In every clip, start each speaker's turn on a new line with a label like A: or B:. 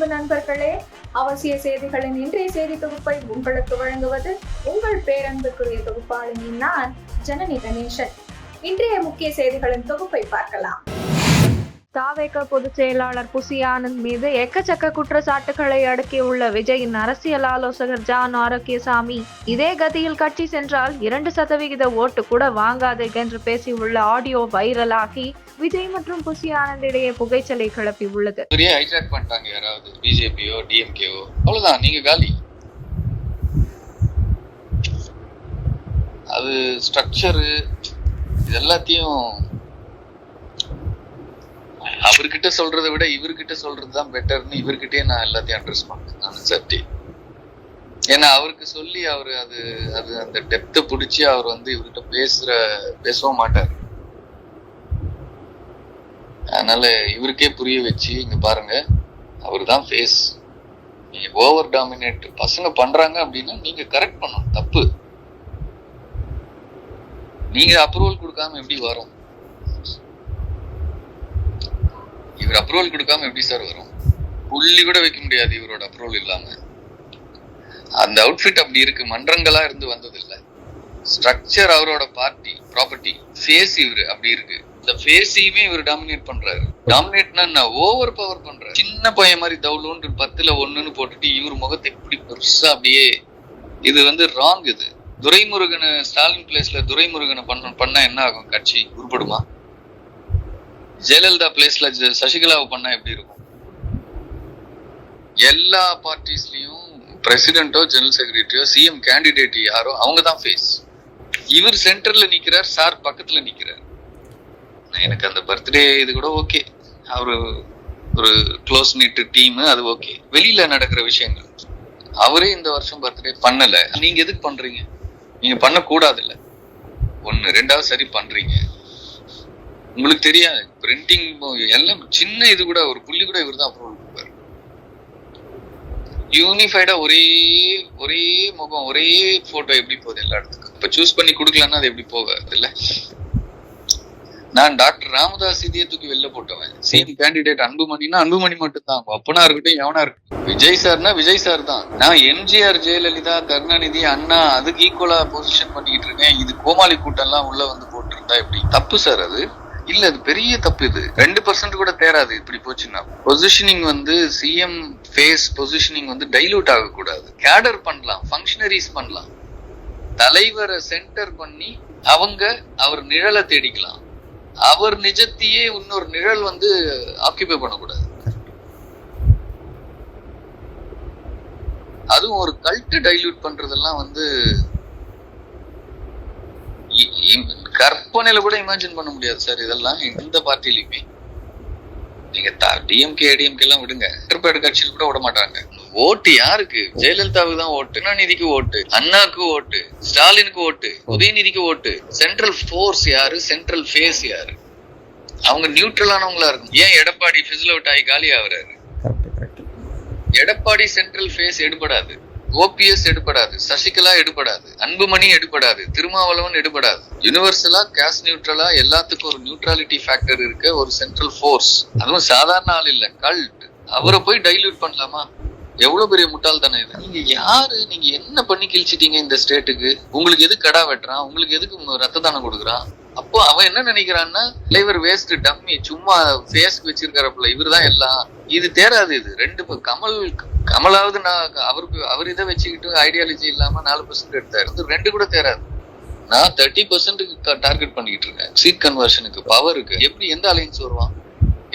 A: அன்பு நண்பர்களே, அவசிய செய்திகளின் இன்றைய செய்தி தொகுப்பை உங்களுக்கு வழங்குவது உங்கள் பேரன்புக்குரிய தொகுப்பாளினி நான் ஜனனி கணேசன். இன்றைய முக்கிய செய்திகளின் தொகுப்பை பார்க்கலாம். தாவேக பொதுச் செயலாளர் புசி ஆனந்த் மீது எக்கச்சக்க குற்றச்சாட்டுகளை அடுக்கியுள்ள விஜயின் அரசியல் ஆலோசகர் ஜான் ஆரோக்கியசாமி, இதே கதியில் கட்சி சென்றால் 2% ஓட்டு கூட வாங்காது என்று பேசியுள்ள ஆடியோ வைரலாகி விஜய் மற்றும் புசி ஆனந்த் இடையே புகைச்சலை கிளப்பி உள்ளது.
B: யாராவது பிஜேபியோ டிஎம்கேவோ அவ்வளவுதான், நீங்க காலி. அது ஸ்ட்ரக்சரு இது எல்லாத்தையும் அவர்கிட்ட சொல்றதை விட இவர்கிட்ட சொல்றதுதான் பெட்டர்னு இவர்கிட்டயே நான் எல்லாத்தையும் அட்ரஸ் பண்ணேன். நான் சட்டி ஏன்னா அவருக்கு சொல்லி அவரு அது அந்த டெப்த்தை பிடிச்சி அவர் இவர்கிட்ட பேசவும் மாட்டாரு. அதனால இவருக்கே புரிய வச்சு, இங்க பாருங்க அவரு தான் ஃபேஸ், நீங்க ஓவர் டாமினேட் பசங்க பண்றாங்க அப்படின்னா நீங்க கரெக்ட் பண்ணணும். தப்பு நீங்க அப்ரூவல் கொடுக்காம எப்படி வரும்? இவர் அப்ரூவல் கொடுக்காம எப்படி சார் வரும்? புள்ளி கூட வைக்க முடியாது இவரோட அப்ரூவல் இல்லாம. அந்த அவுட்ஃபிட் அப்படி இருக்கு, மன்றங்களா இருந்து வந்தது இல்ல. ஸ்ட்ரக்சர் அவரோட பார்ட்டி ப்ராப்பர்ட்டி, ஃபேஸ் இவரு அப்படி இருக்கு. இந்த ஃபேஸையுமே இவர் டாமினேட் பண்றாரு. டாமினேட்னா ஓவர் பவர் பண்றாரு. சின்ன பையன் மாதிரி தவுலூன்னு 10ல் 1ன்னு போட்டுட்டு இவர் முகத்தை இப்படி பெருசா அப்படியே, இது ராங். இது துரைமுருகனை ஸ்டாலின் பிளேஸ்ல துரைமுருகனை பண்ணா என்ன ஆகும்? கட்சி உருப்படுமா? ஜெயலலிதா பிளேஸ்ல சசிகலாவை பண்ணா எப்படி இருக்கும்? எல்லா பார்ட்டிஸ்லயும் பிரசிடென்ட்டோ ஜெனரல் செக்ரட்டரியோ சிஎம் கேண்டிடேட் யாரோ அவங்கதான் ஃபேஸ். இவர் சென்டர்ல நிக்கிறார், சார் பக்கத்துல நிக்கிறார். எனக்கு அந்த பர்த்டே இது கூட ஓகே, அவரு ஒரு க்ளோஸ் நீட் டீம், அது ஓகே. வெளியில நடக்கிற விஷயங்கள் அவரே இந்த வருஷம் பர்த்டே பண்ணல, நீங்க எதுக்கு பண்றீங்க? நீங்க பண்ணக்கூடாது இல்ல. ஒண்ணு. ரெண்டாவது, சரி பண்றீங்க, உங்களுக்கு தெரியாது பிரிண்டிங் எல்லாம் சின்ன இது கூட ஒரு புள்ளி கூட இவர் தான் அப்ரூவல் கொடுப்பாரு. யூனிஃபைடா ஒரே முகம் ஒரே போட்டோ எப்படி போகுது எல்லா இடத்துக்கும்? இப்ப சூஸ் பண்ணி கொடுக்கலன்னா அது எப்படி போகாது இல்ல? நான் டாக்டர் ராமதாஸ் இதையே தூக்கி வெளில போட்டவன். சிஎம் கேண்டிடேட் அன்புமணினா அன்புமணி மட்டும் தான், அப்பனா இருக்கட்டும் எவனா இருக்கட்டும். விஜய் சார்னா விஜய் சார் தான். நான் எம்ஜிஆர் ஜெயலலிதா கருணாநிதி அண்ணா அதுக்கு ஈக்குவலா பொசிஷன் பண்ணிக்கிட்டு இருக்கேன். இது கோமாளி கூட்டம் எல்லாம் உள்ள போட்டிருந்தா எப்படி? தப்பு சார் அது இல்ல, அது பெரிய தப்பு. இது 2% கூட தேராது இப்படி போச்சுன்னா. Positioning CM face positioning dilute ஆகக்கூடாது. கேடர் பண்ணலாம், ஃபங்க்ஷனரிஸ் பண்ணலாம், தலைவரை சென்டர் பண்ணி அவர் நிழலை தேடிக்கலாம். அவர் நிஜத்தையே இன்னொரு நிழல் ஆக்கிபை பண்ணக்கூடாது. அதுவும் ஒரு கல்ட் டைலூட் பண்றதெல்லாம் கற்பனையில கூட இமேஜின் பண்ண முடியாது சார். இதெல்லாம் எந்த பார்ட்டிலையுமே நீங்க டிஎம்கே ஏடிஎம்கே எல்லாம் விடுங்க, எடப்பாடி கட்சியில் கூட விட மாட்டாங்க. ஓட்டு யாருக்கு? ஜெயலலிதாவுக்கு தான் ஓட்டு, கருணாநிதிக்கு ஓட்டு, அண்ணாக்கு ஓட்டு, ஸ்டாலினுக்கு ஓட்டு, உதயநிதிக்கு ஓட்டு. சென்ட்ரல் ஃபோர்ஸ் யாரு? சென்ட்ரல் ஃபேஸ் யாரு? அவங்க நியூட்ரலானவங்களா இருக்கும். ஏன் எடப்பாடி ஃபிஸ்ல் அவுட் ஆகி காலி ஆகுறாரு? எடப்பாடி சென்ட்ரல் ஃபேஸ் எடுபடாது, ஓபிஎஸ் எடுபடாது, சசிகலா எடுபடாது, அன்புமணி எடுபடாது, திருமாவளவன் எடுபடாது. யுனிவர்சலா கேஸ்ட் நியூட்ரலா எல்லாத்துக்கும் ஒரு நியூட்ராலிட்டி ஃபேக்டர் இருக்க ஒரு சென்ட்ரல் ஃபோர்ஸ். அதுவும் சாதாரண ஆள் இல்ல, கல்ட். அவரை போய் டைல்யூட் பண்ணலாமா? எவ்வளவு பெரிய முட்டாள் தானே இது. நீங்க யாரு? நீங்க என்ன பண்ணி கிழிச்சிட்டீங்க இந்த ஸ்டேட்டுக்கு? உங்களுக்கு எதுக்கு கடா வெட்டுறான்? உங்களுக்கு எதுக்கு ரத்த தானம் கொடுக்குறான்? அப்போ அவன் என்ன நினைக்கிறான்னா, தலைவர் வேஸ்ட் டம்மி, சும்மா ஃபேஸ்க்கு வச்சிருக்காருல, இவர் தான் எல்லாம். இது தேராது. இது ரெண்டு கமலாவது நான் அவர் இதை வச்சுக்கிட்டு ஐடியாலஜி இல்லாம 4% எடுத்தாரு. 2 கூட தேராது. நான் 30% டார்கெட் பண்ணிக்கிட்டு இருக்கேன். சீட் கன்வர்ஷனுக்கு, பவருக்கு. எப்படி எந்த அலைன்ஸ் வருவான்?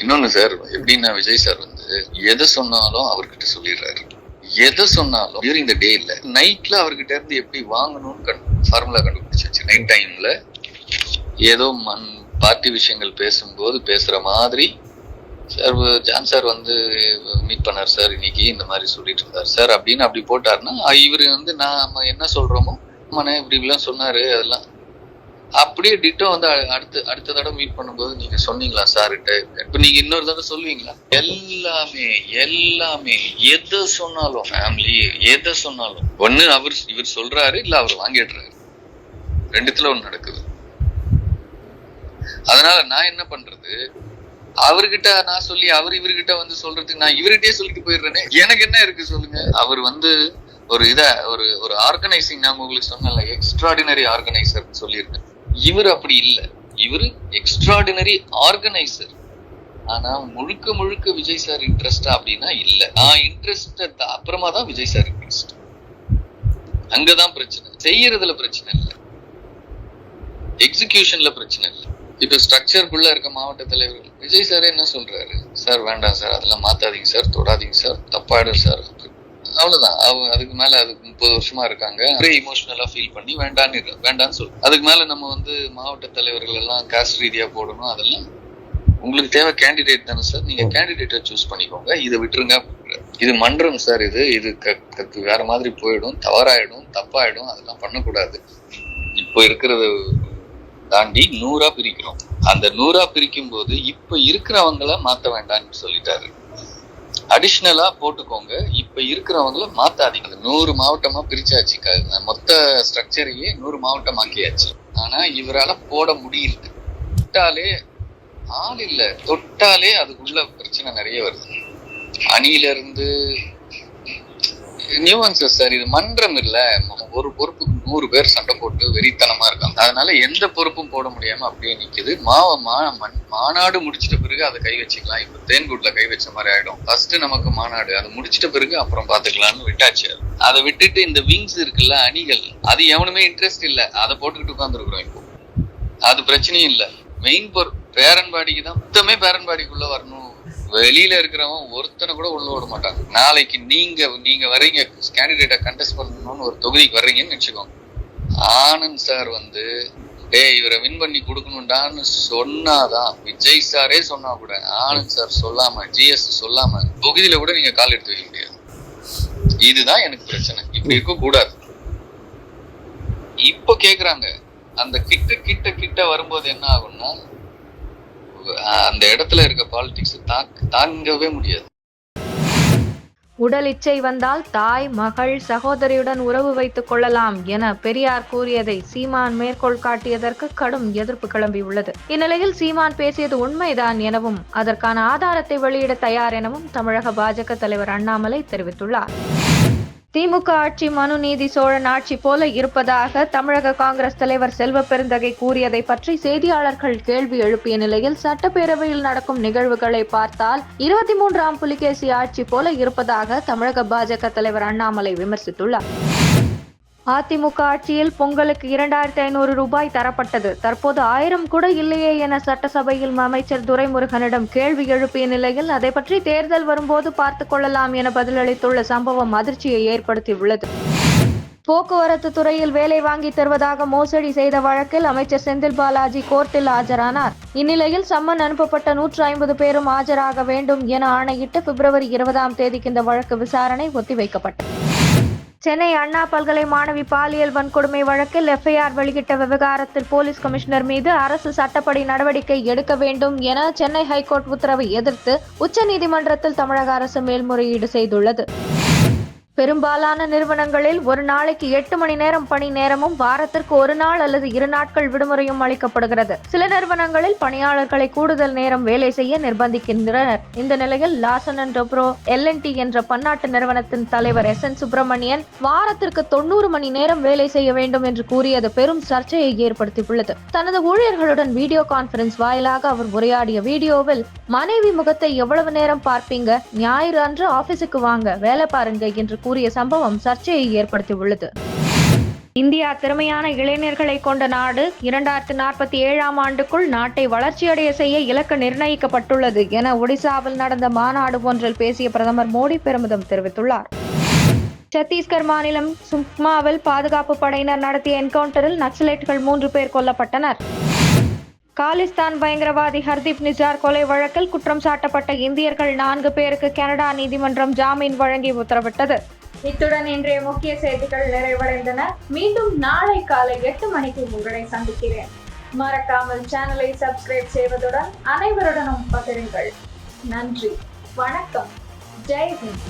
B: இன்னொன்னு சார், எப்படின்னா விஜய் சார் எதை சொன்னாலும் அவர்கிட்ட சொல்லிடுறாரு. எதை சொன்னாலும் டியூரிங் த டே இல்ல, நைட்ல அவர்கிட்ட இருந்து எப்படி வாங்கணும்னு ஃபார்முலா கண்டுபிடிச்சாச்சு. நைட் டைம்ல ஏதோ பார்ட்டி விஷயங்கள் பேசும்போது பேசுற மாதிரி, சார் ஜான் சார் மீட் பண்ணார் சார் இன்னைக்கு, இந்த மாதிரி சொல்லிட்டு இருந்தார் சார் அப்படின்னு அப்படி போட்டாருன்னா, இவரு நாம என்ன சொல்றோமோ இப்படி இப்படிலாம் சொன்னாரு, அதெல்லாம் அப்படியே டிட்டோ அடுத்த தடவை மீட் பண்ணும்போது நீங்க சொன்னீங்களா சார்கிட்ட? இப்ப நீங்க இன்னொரு தடவை சொல்லுவீங்களா? எல்லாமே எதை சொன்னாலும், ஃபேமிலி எதை சொன்னாலும் ஒண்ணு இவர் சொல்றாரு, இல்ல அவர் வாங்கிடுறாரு. 2த்துல ஒண்ணு நடக்குது. அதனால நான் என்ன பண்றது, அவர்கிட்ட நான் சொல்லி அவர் இவர்கிட்ட வந்து சொல்றதுக்கு நான் இவர்கிட்டயே சொல்லிட்டு போயிடுறேனே, எனக்கு என்ன இருக்கு சொல்லுங்க. அவர் வந்து ஒரு ஆர்கனைசிங், நான் உங்களுக்கு சொன்னல எக்ஸ்ட்ராடினரி ஆர்கனைசர் சொல்லியிருக்கேன். இவர் அப்படி இல்ல, இவர் எக்ஸ்ட்ராடினரி ஆர்கனைசர். ஆனா முழுக்க முழுக்க விஜய் சார் இன்ட்ரெஸ்டா அப்படின்னா இல்ல. நான் இன்ட்ரெஸ்ட் அப்புறமா தான் விஜய் சார் இன்ட்ரெஸ்ட். அங்கதான் பிரச்சனை. செய்யறதுல பிரச்சனை இல்ல, எக்ஸிகியூஷன்ல பிரச்சனை இல்ல. இப்ப ஸ்ட்ரக்சருக்குள்ள இருக்க மாவட்ட தலைவர்கள் விஜய் சார் என்ன சொல்றாரு, சார் வேண்டாம் சார், அதெல்லாம் மாத்தாதீங்க சார், தொடாதீங்க சார், தப்பாயிடும் சார், அவ்வளவுதான். அதுக்கு மேல அதுக்கு 30 வருஷமா இருக்காங்க, இமோஷனலா ஃபீல் பண்ணி வேண்டான்னு சொல்லு. அதுக்கு மேல நம்ம வந்து மாவட்ட தலைவர்கள் எல்லாம் காஸ்ட் ரீதியா போடணும், அதெல்லாம் உங்களுக்கு தேவை கேண்டிடேட் தானே சார், நீங்க கேண்டிடேட்டை சூஸ் பண்ணிக்கோங்க, இதை விட்டுருங்க. இது மன்றம் சார், இது வேற மாதிரி போயிடும், தவறாயிடும், தப்பாயிடும், அதெல்லாம் பண்ணக்கூடாது. இப்போ இருக்கிறது தாண்டி 100 பிரிக்கிறோம். அந்த 100 பிரிக்கும் போது இப்ப இருக்கிறவங்கள மாத்த வேண்டாம்னு சொல்லிட்டாரு. அடிஷ்னலா போட்டுக்கோங்க, இப்ப இருக்கிறவங்கள மாத்தாதீங்க. 100 மாவட்டமா பிரிச்சாச்சு, மொத்த ஸ்ட்ரக்சரையே 100 மாவட்டம் ஆக்கியாச்சு. ஆனா இவரால போட முடியல. தொட்டாலே ஆள் இல்ல, தொட்டாலே அதுக்குள்ள பிரச்சனை நிறைய வருது. அணியில இருந்து நியூவன்சஸ் சார், இது மன்றம் இல்ல. ஒரு பொறுப்புக்கு 100 பேர் சண்டை போட்டு வெறித்தனமா இருக்காங்க. அதனால எந்த பொறுப்பும் போட முடியாம அப்படியே நிக்குது. மாநாடு முடிச்சிட்ட பிறகு அதை கை வச்சுக்கலாம். இப்ப தேன்கூட்ல கை வச்ச மாதிரி ஆயிடும். ஃபர்ஸ்ட் நமக்கு மாநாடு, அதை முடிச்சிட்ட பிறகு அப்புறம் பாத்துக்கலாம்னு விட்டாச்சு. அதை விட்டுட்டு இந்த விங்ஸ் இருக்குல்ல, அணிகள், அது எவனுமே இன்ட்ரெஸ்ட் இல்ல, அதை போட்டுக்கிட்டு உட்கார்ந்துருக்குறோம். இப்போ அது பிரச்சனையும் இல்ல. மெயின் பேரன்பாடிக்கு தான் மொத்தமே பேரன்பாடிக்குள்ள வரணும். வெளியில இருக்கிறவன் ஒருத்தனை கூட உள்ள விட மாட்டாங்க. நாளைக்கு நீங்க வர்றீங்க, கேண்டிடேட்டை கண்டெஸ்ட் பண்ணணும்னு ஒரு தொகுதிக்கு வர்றீங்கன்னு வச்சுக்கோங்க. ஆனந்த் சார் வந்து இவரை வின் பண்ணி கொடுக்கணும்டான்னு சொன்னாதான், விஜய் சாரே சொன்னா கூட, ஆனந்த் சார் சொல்லாம, ஜிஎஸ் சொல்லாம தொகுதியில கூட நீங்க கால் எடுத்து வைக்க முடியாது. இதுதான் எனக்கு பிரச்சனை. இப்படி இருக்க கூடாது. இப்ப கேக்குறாங்க, அந்த கிட்ட வரும்போது என்ன ஆகும்னா, அந்த இடத்துல இருக்க பாலிடிக்ஸ் தாங்கவே முடியாது.
C: உடல் இச்சை வந்தால் தாய், மகள், சகோதரியுடன் உறவு வைத்துக் கொள்ளலாம் என பெரியார் கூறியதை சீமான் மேற்கோள் காட்டியதற்கு கடும் எதிர்ப்பு கிளம்பியுள்ளது. இந்நிலையில் சீமான் பேசியது உண்மைதான் எனவும் அதற்கான ஆதாரத்தை வெளியிட தயார் எனவும் தமிழக பாஜக தலைவர் அண்ணாமலை தெரிவித்துள்ளார். திமுக ஆட்சி மனு நீதி சோழன் ஆட்சி போல இருப்பதாக தமிழக காங்கிரஸ் தலைவர் செல்வ பெருந்தகை கூறியதை பற்றி செய்தியாளர்கள் கேள்வி எழுப்பிய நிலையில், சட்டப்பேரவையில் நடக்கும் நிகழ்வுகளை பார்த்தால் 23ஆம் புலிகேசி ஆட்சி போல இருப்பதாக தமிழக பாஜக தலைவர் அண்ணாமலை விமர்சித்துள்ளார். அதிமுக ஆட்சியில் பொங்கலுக்கு 2500 ரூபாய் தரப்பட்டது, தற்போது 1000 கூட இல்லையே என சட்டசபையில் அமைச்சர் துரைமுருகனிடம் கேள்வி எழுப்பிய நிலையில், அதை பற்றி தேர்தல் வரும்போது பார்த்துக் கொள்ளலாம் என பதிலளித்துள்ள சம்பவம் அதிர்ச்சியை ஏற்படுத்தியுள்ளது. போக்குவரத்து துறையில் வேலை வாங்கி தருவதாக மோசடி செய்த வழக்கில் அமைச்சர் செந்தில் பாலாஜி கோர்ட்டில் ஆஜரானார். இந்நிலையில் சம்மன் அனுப்பப்பட்ட 150 பேரும் ஆஜராக வேண்டும் என ஆணையிட்டு பிப்ரவரி 20ஆம் தேதிக்கு இந்த வழக்கு விசாரணை ஒத்திவைக்கப்பட்டது. சென்னை அண்ணா பல்கலை மாணவி பாலியல் வன்கொடுமை வழக்கில் எஃப்ஐஆர் வெளியிட்ட விவகாரத்தில் போலீஸ் கமிஷனர் மீது அரசு சட்டப்படி நடவடிக்கை எடுக்க வேண்டும் என சென்னை ஹைகோர்ட் உத்தரவை எதிர்த்து உச்சநீதிமன்றத்தில் தமிழக அரசு மேல்முறையீடு செய்துள்ளது. பெரும்பாலான நிறுவனங்களில் ஒரு நாளைக்கு 8 மணி நேரம் பணி நேரமும் வாரத்திற்கு 1 நாள் அல்லது 2 நாட்கள் விடுமுறையும் அளிக்கப்படுகிறது. சில நிறுவனங்களில் பணியாளர்களை கூடுதல் நேரம் வேலை செய்ய நிர்பந்திக்கின்றனர். இந்த நிலையில் லாசன் அண்ட் டொப்ரோ LNT என்ற பன்னாட்டு நிறுவனத்தின் தலைவர் SN சுப்பிரமணியன் வாரத்திற்கு 90 மணி நேரம் வேலை செய்ய வேண்டும் என்று கூறியது பெரும் சர்ச்சையை ஏற்படுத்தியுள்ளது. தனது ஊழியர்களுடன் வீடியோ கான்பரன்ஸ் வாயிலாக அவர் உரையாடிய வீடியோவில், மனைவி முகத்தை எவ்வளவு நேரம் பார்ப்பீங்க, ஞாயிறு அன்று ஆபீஸுக்கு வாங்க, வேலை பாருங்க என்று கூறிய சம்பவம் சர்ச்சையை ஏற்படுத்தியுள்ளது. இந்தியா திறமையான இளைஞர்களை கொண்ட நாடு. 2047ஆம் ஆண்டுக்குள் நாட்டை வளர்ச்சியடைய செய்ய இலக்கு நிர்ணயிக்கப்பட்டுள்ளது என ஒடிசாவில் நடந்த மாநாடு ஒன்றில் பேசிய பிரதமர் மோடி பெருமிதம் தெரிவித்துள்ளார். சத்தீஸ்கர் மாநிலம் சுக்மாவில் பாதுகாப்பு படையினர் நடத்திய என்கவுண்டரில் நக்சலைட்டுகள் 3 பேர் கொல்லப்பட்டனர். காலிஸ்தான் பயங்கரவாதி ஹர்தீப் நிஜார் கொலை வழக்கில் குற்றம் சாட்டப்பட்ட இந்தியர்கள் 4 பேருக்கு கனடா நீதிமன்றம் ஜாமீன் வழங்கி உத்தரவிட்டது.
A: இத்துடன் இன்றைய முக்கிய செய்திகள் நிறைவடைந்தன. மீண்டும் நாளை காலை 8 மணிக்கு உங்களை சந்திக்கிறேன். மறக்காமல் சேனலை சப்ஸ்கிரைப் செய்வதுடன் அனைவருடனும் பகிருங்கள். நன்றி, வணக்கம், ஜெய் ஹிந்த்.